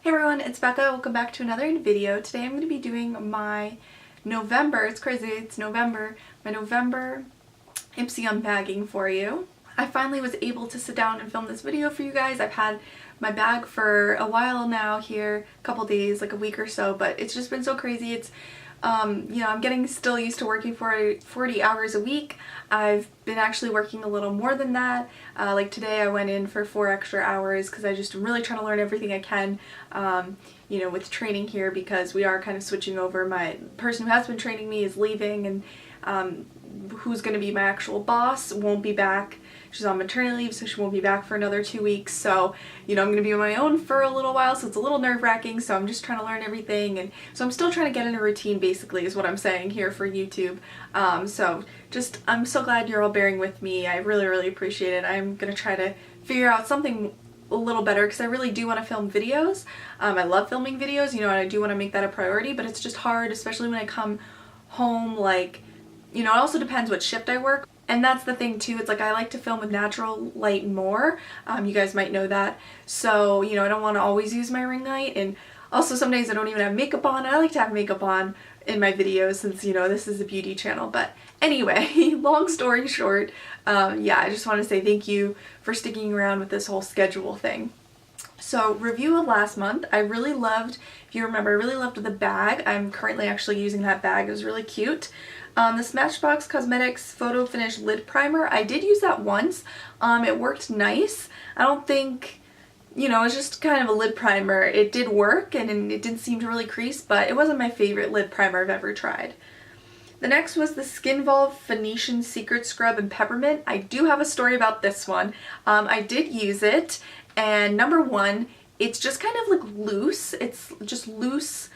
Hey everyone, it's Becca. Welcome back to another video. Today I'm going to be doing my November, it's crazy, it's November, my November Ipsy unbagging for you. I finally was able to sit down and film this video for you guys. I've had my bag for a while now here, a couple days, like a week or so, but it's just been so crazy. It's you know, I'm getting still used to working for 40 hours a week. I've been actually working a little more than that. Like today I went in for 4 extra hours because I just am really trying to learn everything I can, you know, with training here, because we are kind of switching over. My person who has been training me is leaving, and who's going to be my actual boss won't be back. She's on maternity leave, so she won't be back for another 2 weeks. So, you know, I'm going to be on my own for a little while, so it's a little nerve-wracking. So I'm just trying to learn everything, and so I'm still trying to get in a routine, basically, is what I'm saying here for YouTube. So just, I'm so glad you're all bearing with me. I really, really appreciate it. I'm going to try to figure out something a little better, because I really do want to film videos. I love filming videos, you know, and I do want to make that a priority, but it's just hard, especially when I come home, like, you know, it also depends what shift I work. And that's the thing too, it's like I like to film with natural light more. You guys might know that. So, you know, I don't want to always use my ring light, and also some days I don't even have makeup on. I like to have makeup on in my videos since, you know, this is a beauty channel. But anyway, long story short, yeah, I just want to say thank you for sticking around with this whole schedule thing. So, review of last month, I really loved, if you remember, I really loved the bag. I'm currently actually using that bag. It was really cute. The Smashbox Cosmetics Photo Finish Lid Primer, I did use that once. It worked nice. I don't think, you know, it's just kind of a lid primer. It did work, and it didn't seem to really crease, but it wasn't my favorite lid primer I've ever tried. The next was the Skinvolve Phoenician Secret Scrub in Peppermint. I do have a story about this one. I did use it, and number one, it's just kind of like loose. It's just loose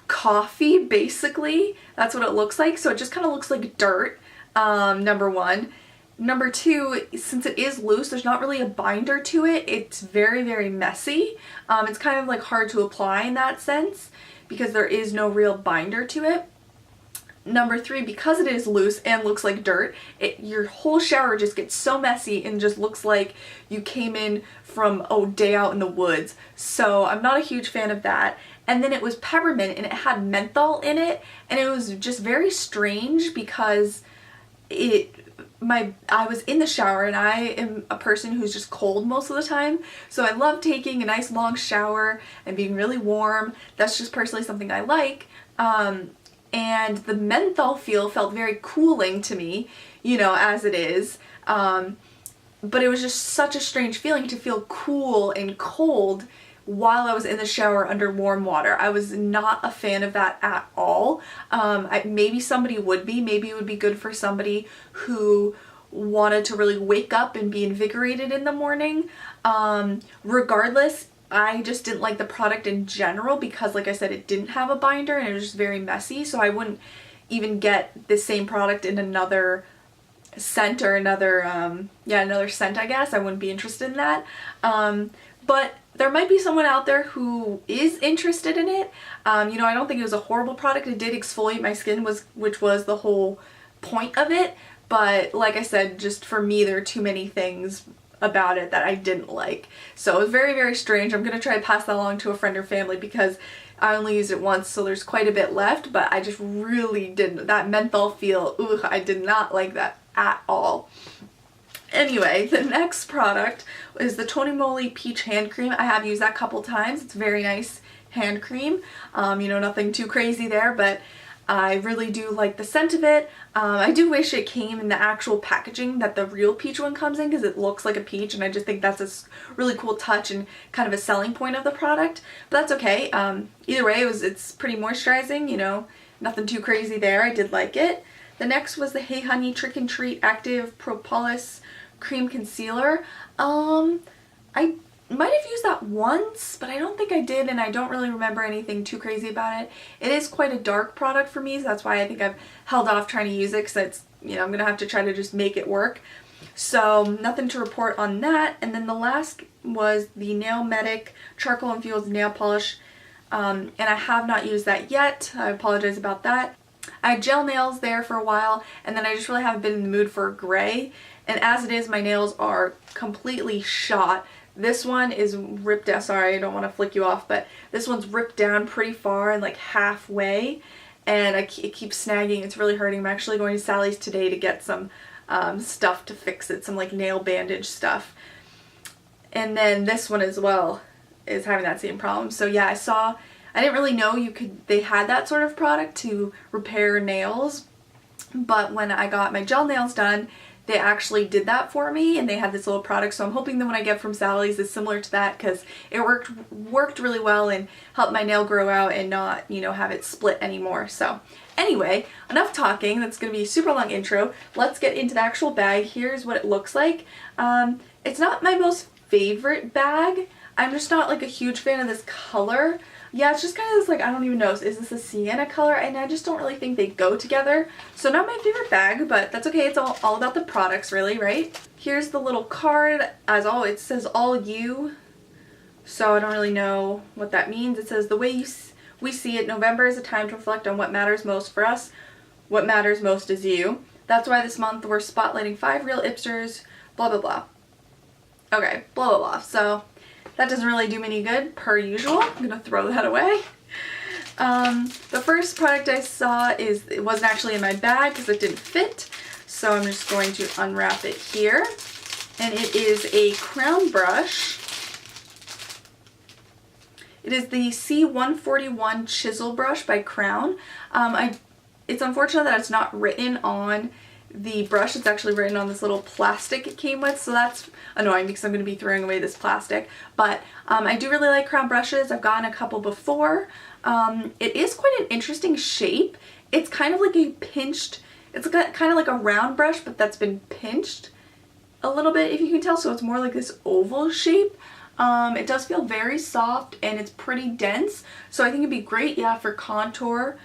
coffee, basically. That's what it looks like. So it just kind of looks like dirt, number one. Number two, since it is loose, there's not really a binder to it. It's very, very messy. It's kind of like hard to apply in that sense because there is no real binder to it. Number three, because it is loose and looks like dirt, your whole shower just gets so messy and just looks like you came in from a day out in the woods. So I'm not a huge fan of that. And then it was peppermint, and it had menthol in it, and it was just very strange because I was in the shower, and I am a person who's just cold most of the time, so I love taking a nice long shower and being really warm. That's just personally something I like. And the menthol feel felt very cooling to me, you know, as it is. But it was just such a strange feeling to feel cool and cold while I was in the shower under warm water. I was not a fan of that at all. Maybe somebody would be. Maybe it would be good for somebody who wanted to really wake up and be invigorated in the morning. Regardless, I just didn't like the product in general because, like I said, it didn't have a binder and it was just very messy, so I wouldn't even get the same product in another scent or another scent, I guess. I wouldn't be interested in that. But there might be someone out there who is interested in it. You know, I don't think it was a horrible product. It did exfoliate my skin, which was the whole point of it. But like I said, just for me, there are too many things about it that I didn't like. So it was very, very strange. I'm going to try to pass that along to a friend or family because I only used it once, so there's quite a bit left. But I just really didn't. That menthol feel, I did not like that at all. Anyway, the next product is the Tony Moly Peach Hand Cream. I have used that a couple times. It's a very nice hand cream. You know, nothing too crazy there, but I really do like the scent of it. I do wish it came in the actual packaging that the real peach one comes in, because it looks like a peach, and I just think that's a really cool touch and kind of a selling point of the product. But that's okay. Either way, it's pretty moisturizing, you know, nothing too crazy there. I did like it. The next was the Hey Honey Trick and Treat Active Propolis Cream Concealer. I might have used that once, but I don't think I did, and I don't really remember anything too crazy about it. It is quite a dark product for me, so that's why I think I've held off trying to use it, because it's, you know, I'm gonna have to try to just make it work. So nothing to report on that. And then the last was the Nail Medic Charcoal Infused Nail Polish, and I have not used that yet. I apologize about that. I had gel nails there for a while, and then I just really haven't been in the mood for gray. And as it is, my nails are completely shot. This one is ripped down. Sorry, I don't want to flick you off, but this one's ripped down pretty far and like halfway, and it keeps snagging. It's really hurting. I'm actually going to Sally's today to get some stuff to fix it, some like nail bandage stuff. And then this one as well is having that same problem. So yeah, I didn't really know they had that sort of product to repair nails, but when I got my gel nails done, they actually did that for me, and they had this little product. So I'm hoping the one I get from Sally's is similar to that, because it worked really well and helped my nail grow out and not, you know, have it split anymore. So anyway, enough talking. That's going to be a super long intro. Let's get into the actual bag. Here's what it looks like. It's not my most favorite bag. I'm just not like a huge fan of this color. Yeah, it's just kind of this, like, I don't even know, is this a sienna color? And I just don't really think they go together. So not my favorite bag, but that's okay. It's all about the products, really, right? Here's the little card. As always, it says all you. So I don't really know what that means. It says, the way we see it, November is a time to reflect on what matters most for us. What matters most is you. That's why this month we're spotlighting 5 real Ipsters, blah, blah, blah. Okay, blah, blah, blah. So that doesn't really do me any good, per usual. I'm gonna throw that away. The first product I saw it wasn't actually in my bag because it didn't fit. So I'm just going to unwrap it here. And it is a crown brush. It is the C141 Chisel brush by Crown. It's unfortunate that it's not written on the brush. It's actually written on this little plastic it came with, so that's annoying because I'm going to be throwing away this plastic. But I do really like Crown brushes. I've gotten a couple before. It is quite an interesting shape. It's kind of like a pinched, it's kind of like a round brush, but that's been pinched a little bit, if you can tell, so it's more like this oval shape. It does feel very soft and it's pretty dense, so I think it'd be great, yeah, for contour,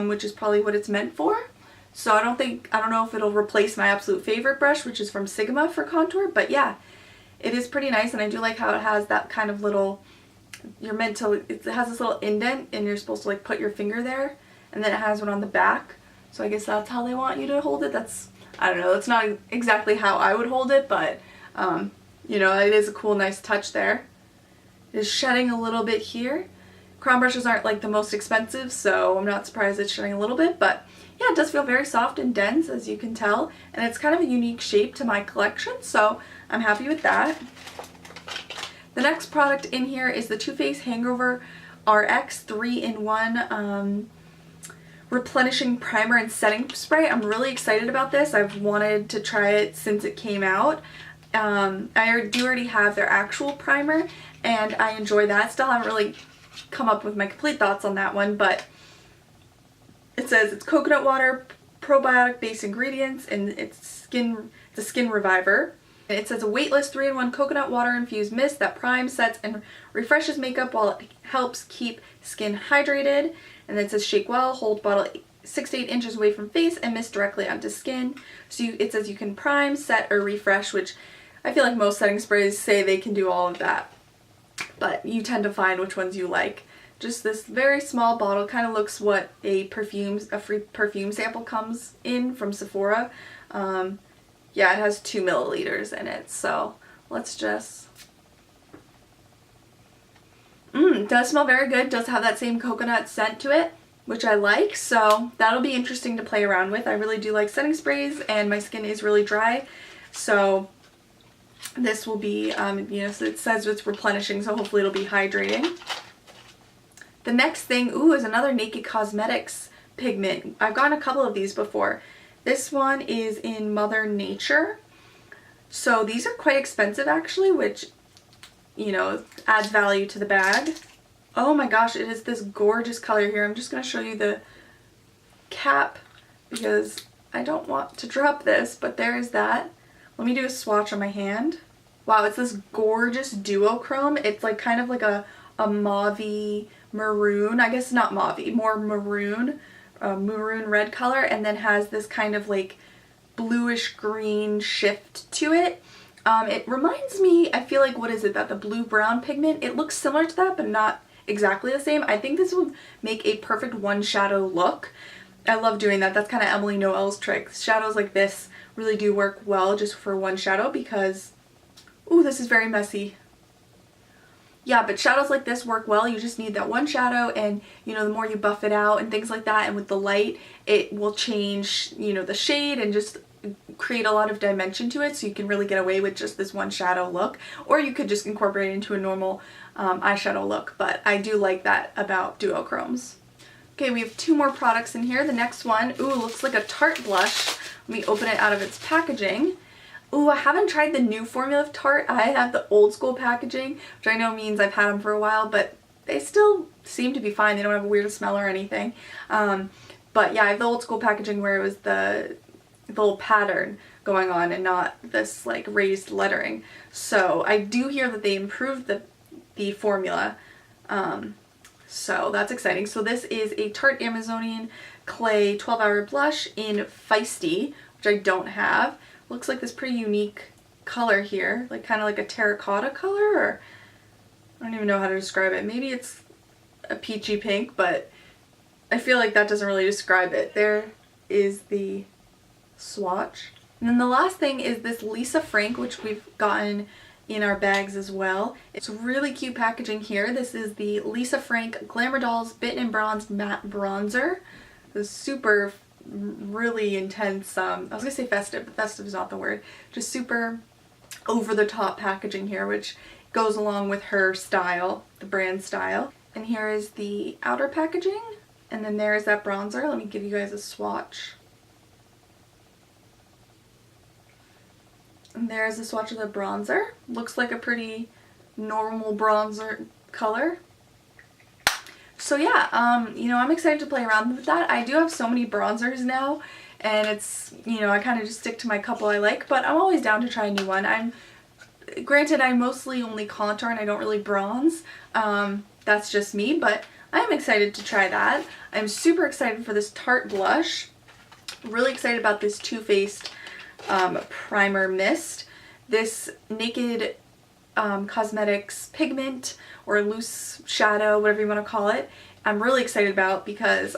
which is probably what it's meant for. So I don't know if it'll replace my absolute favorite brush, which is from Sigma for contour, but yeah, it is pretty nice, and I do like how it has that kind of little, it has this little indent and you're supposed to like put your finger there, and then it has one on the back. So I guess that's how they want you to hold it. I don't know, that's not exactly how I would hold it, but you know, it is a cool, nice touch there. It is shedding a little bit here. Crown brushes aren't like the most expensive, so I'm not surprised it's shedding a little bit, but yeah, it does feel very soft and dense, as you can tell, and it's kind of a unique shape to my collection, so I'm happy with that. The next product in here is the Too Faced Hangover RX 3-in-1 Replenishing Primer and Setting Spray. I'm really excited about this. I've wanted to try it since it came out. I do already have their actual primer, and I enjoy that. Still haven't really come up with my complete thoughts on that one, but it says it's coconut water, probiotic based ingredients, and it's a skin reviver. And it says a weightless 3-in-1 coconut water infused mist that primes, sets, and refreshes makeup while it helps keep skin hydrated. And then it says shake well, hold bottle 6 to 8 inches away from face, and mist directly onto skin. So it says you can prime, set, or refresh, which I feel like most setting sprays say they can do all of that, but you tend to find which ones you like. Just this very small bottle, kind of looks what a free perfume sample comes in from Sephora. Yeah, it has 2 milliliters in it, so let's just... It does smell very good. Does have that same coconut scent to it, which I like, so that'll be interesting to play around with. I really do like setting sprays, and my skin is really dry, so this will be, you know, so it says it's replenishing, so hopefully it'll be hydrating. The next thing, is another Naked Cosmetics pigment. I've gotten a couple of these before. This one is in Mother Nature. So these are quite expensive actually, which, you know, adds value to the bag. Oh my gosh, it is this gorgeous color here. I'm just going to show you the cap because I don't want to drop this, but there is that. Let me do a swatch on my hand. Wow, it's this gorgeous duochrome. It's like kind of like a mauve-y maroon, I guess not mauve, more maroon, maroon red color, and then has this kind of like bluish green shift to it. It reminds me, I feel like, what is it, that the blue brown pigment? It looks similar to that, but not exactly the same. I think this would make a perfect one shadow look. I love doing that. That's kind of Emily Noel's trick. Shadows like this really do work well just for one shadow because, ooh, this is very messy. Yeah, but shadows like this work well. You just need that one shadow, and you know, the more you buff it out and things like that, and with the light, it will change, you know, the shade and just create a lot of dimension to it, so you can really get away with just this one shadow look, or you could just incorporate it into a normal eyeshadow look, but I do like that about duochromes. Okay, we have 2 more products in here. The next one, ooh, looks like a Tarte blush. Let me open it out of its packaging. Ooh, I haven't tried the new formula of Tarte. I have the old school packaging, which I know means I've had them for a while, but they still seem to be fine. They don't have a weird smell or anything. But yeah, I have the old school packaging where it was the little pattern going on and not this like raised lettering. So I do hear that they improved the formula. So that's exciting. So this is a Tarte Amazonian Clay 12-Hour Blush in Feisty, which I don't have. Looks like this pretty unique color here, like kind of like a terracotta color, or I don't even know how to describe it. Maybe it's a peachy pink, but I feel like that doesn't really describe it. There is the swatch. And then the last thing is this Lisa Frank, which we've gotten in our bags as well. It's really cute packaging here. This is the Lisa Frank Glamour Dolls Bitten and Bronze Matte Bronzer. It's super, really intense, I was gonna say festive, but festive is not the word. Just super over-the-top packaging here, which goes along with her style, the brand style. And here is the outer packaging, and then there is that bronzer. Let me give you guys a swatch. And there's the swatch of the bronzer. Looks like a pretty normal bronzer color. So yeah, you know, I'm excited to play around with that. I do have so many bronzers now, and it's, you know, I kind of just stick to my couple I like, but I'm always down to try a new one. Granted, I mostly only contour and I don't really bronze. That's just me, but I'm excited to try that. I'm super excited for this Tarte blush. Really excited about this Too Faced primer mist. This Naked Cosmetics pigment or loose shadow, whatever you want to call it, I'm really excited about because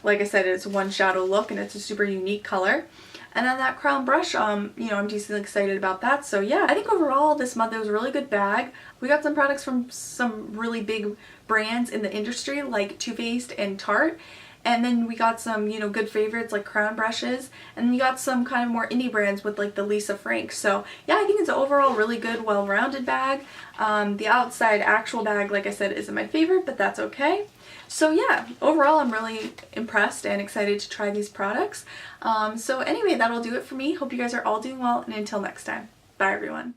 like I said, it's one shadow look and it's a super unique color. And then that crown brush, you know, I'm decently excited about that. So yeah, I think overall this month it was a really good bag. We got some products from some really big brands in the industry like Too Faced and Tarte. And then we got some, you know, good favorites like crown brushes, and you got some kind of more indie brands with like the Lisa Frank. So yeah, I think it's an overall really good, well-rounded bag. The outside actual bag, like I said, isn't my favorite, but that's okay. So yeah, overall I'm really impressed and excited to try these products. So anyway, that'll do it for me. Hope you guys are all doing well, and until next time, bye everyone.